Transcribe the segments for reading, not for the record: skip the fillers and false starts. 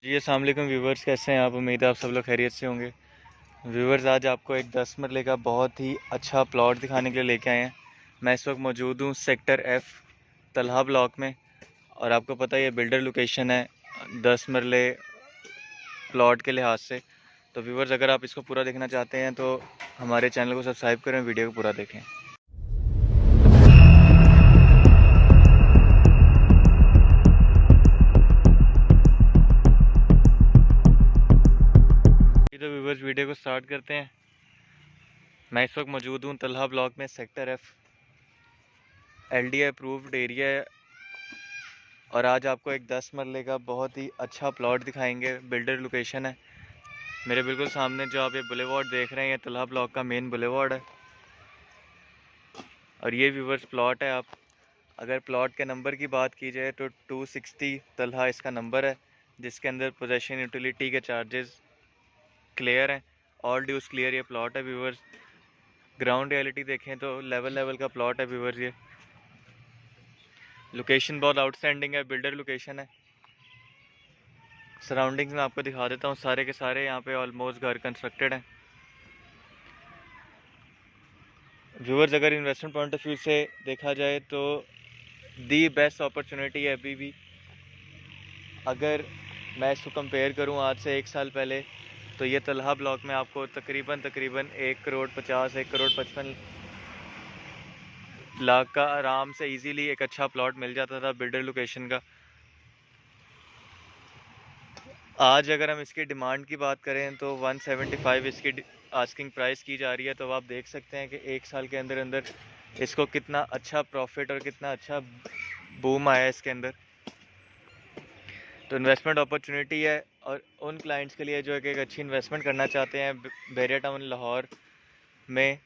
जी अस्सलाम वालेकुम व्यूवर्स, कैसे हैं आप? उम्मीद है आप सब लोग खैरियत से होंगे। व्यूवर्स, आज आपको एक 10 मरले का बहुत ही अच्छा प्लॉट दिखाने के लिए लेके आए हैं। मैं इस वक्त मौजूद हूँ सेक्टर F तलहा ब्लॉक में, और आपको पता है ये बिल्डर लोकेशन है 10 मरले प्लॉट के लिहाज से। तो व्यूवर्स, अगर आप इसको पूरा देखना चाहते हैं तो हमारे चैनल को सब्सक्राइब करें, वीडियो को पूरा देखें। तो व्यूवर्स, वीडियो को स्टार्ट करते हैं। मैं इस वक्त मौजूद हूँ तलहा ब्लॉक में, sector F LDA approved area है, और आज आपको एक 10 मरले का बहुत ही अच्छा प्लॉट दिखाएंगे। बिल्डर लोकेशन है। मेरे बिल्कुल सामने जो आप ये बुलेवार्ड देख रहे हैं, ये तलहा ब्लॉक का मेन बुलेवार्ड है, और ये व्यूवर्स प्लॉट है। आप अगर प्लॉट के नंबर की बात की जाए तो 260 तलहा इसका नंबर है, जिसके अंदर पोजेशन यूटिलिटी के चार्जेस क्लियर हैं। ऑल ड्यूज क्लियर ये प्लॉट है व्यूवर्स। ग्राउंड रियलिटी देखें तो लेवल का प्लॉट है व्यूवर्स। ये लोकेशन बहुत आउटस्टैंडिंग है, बिल्डर लोकेशन है। सराउंडिंग्स में आपको दिखा देता हूँ, सारे के सारे यहाँ पे ऑलमोस्ट घर कंस्ट्रक्टेड हैं। व्यूवर्स, अगर इन्वेस्टमेंट पॉइंट ऑफ व्यू से देखा जाए तो दी बेस्ट अपॉर्चुनिटी है अभी भी। अगर मैं इसको कंपेयर करूँ आज से 1 साल पहले, तो ये तलहा ब्लॉक में आपको तकरीबन 1,50,00,000 1,55,00,000 का आराम से इजीली एक अच्छा प्लॉट मिल जाता था बिल्डर लोकेशन का। आज अगर हम इसकी डिमांड की बात करें तो 175 इसकी आस्किंग प्राइस की जा रही है। तो आप देख सकते हैं कि 1 साल के अंदर अंदर इसको कितना अच्छा प्रॉफिट और कितना अच्छा बूम आया है इसके अंदर। तो इन्वेस्टमेंट अपॉर्चुनिटी है, और उन क्लाइंट्स के लिए जो एक अच्छी इन्वेस्टमेंट करना चाहते हैं बैरिया टाउन लाहौर में,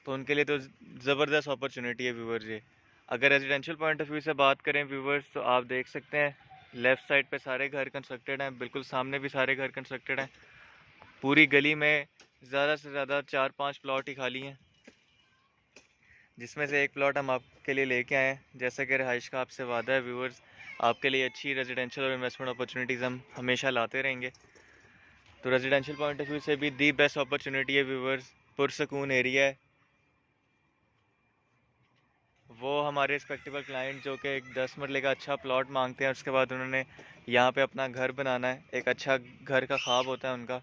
तो उनके लिए तो ज़बरदस्त अपॉर्चुनिटी है व्यूवर्स ये। अगर रेजिडेंशियल पॉइंट ऑफ व्यू से बात करें व्यूवर्स, तो आप देख सकते हैं लेफ़्ट साइड पे सारे घर कंस्ट्रक्टेड हैं, बिल्कुल सामने भी सारे घर कंस्ट्रक्टेड हैं। पूरी गली में ज़्यादा से ज़्यादा 4-5 प्लॉट ही खाली हैं, जिसमें से एक प्लॉट हम आपके लिए लेके आए हैं। जैसा कि रहाइश का आपसे वादा है व्यूवर्स, आपके लिए अच्छी रेजिडेंशियल और इन्वेस्टमेंट अपॉर्चुनिटीज़ हम हमेशा लाते रहेंगे। तो रेजिडेंशियल पॉइंट ऑफ व्यू से भी दी बेस्ट अपॉर्चुनिटी है व्यूवर्स। पुरसकून एरिया है। वो हमारे रिस्पेक्टिबल क्लाइंट जो कि एक 10 मरले का अच्छा प्लॉट मांगते हैं, उसके बाद उन्होंने यहाँ पे अपना घर बनाना है, एक अच्छा घर का ख्वाब होता है उनका,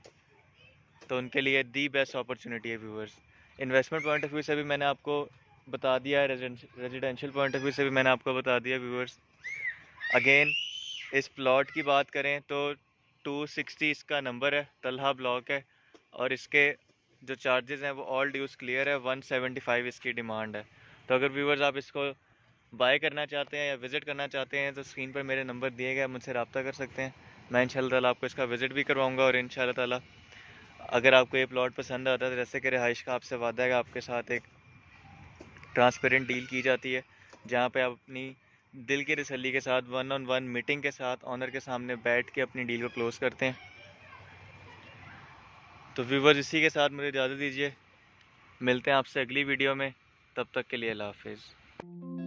तो उनके लिए दी बेस्ट अपॉर्चुनिटी है viewers. Investment point of view से भी मैंने आपको बता दिया है, रेजिडेंशियल पॉइंट ऑफ व्यू से भी मैंने आपको बता दिया व्यूवर्स। अगेन इस प्लॉट की बात करें तो 260 इसका नंबर है, तलहा ब्लॉक है, और इसके जो चार्जेस हैं वो ऑल ड्यूज क्लियर है। 175 इसकी डिमांड है। तो अगर व्यूवर्स आप इसको बाय करना चाहते हैं या विज़िट करना चाहते हैं तो स्क्रीन पर मेरे नंबर दिए गए, मुझसे रब्ता कर सकते हैं। मैं इंशाल्लाह ताला आपको इसका विज़िट भी करवाऊंगा, और इंशाल्लाह ताला अगर आपको ये प्लॉट पसंद आता है तो जैसे कि रिहाइश का आपसे वादा है कि आपके साथ एक ट्रांसपेरेंट डील की जाती है, जहाँ पे आप अपनी दिल की तसल्ली के साथ 1-on-1 मीटिंग के साथ ऑनर के सामने बैठ के अपनी डील को क्लोज़ करते हैं। तो व्यूवर्स, इसी के साथ मुझे इजाज़त दीजिए। मिलते हैं आपसे अगली वीडियो में, तब तक के लिए अल्लाह हाफिज़।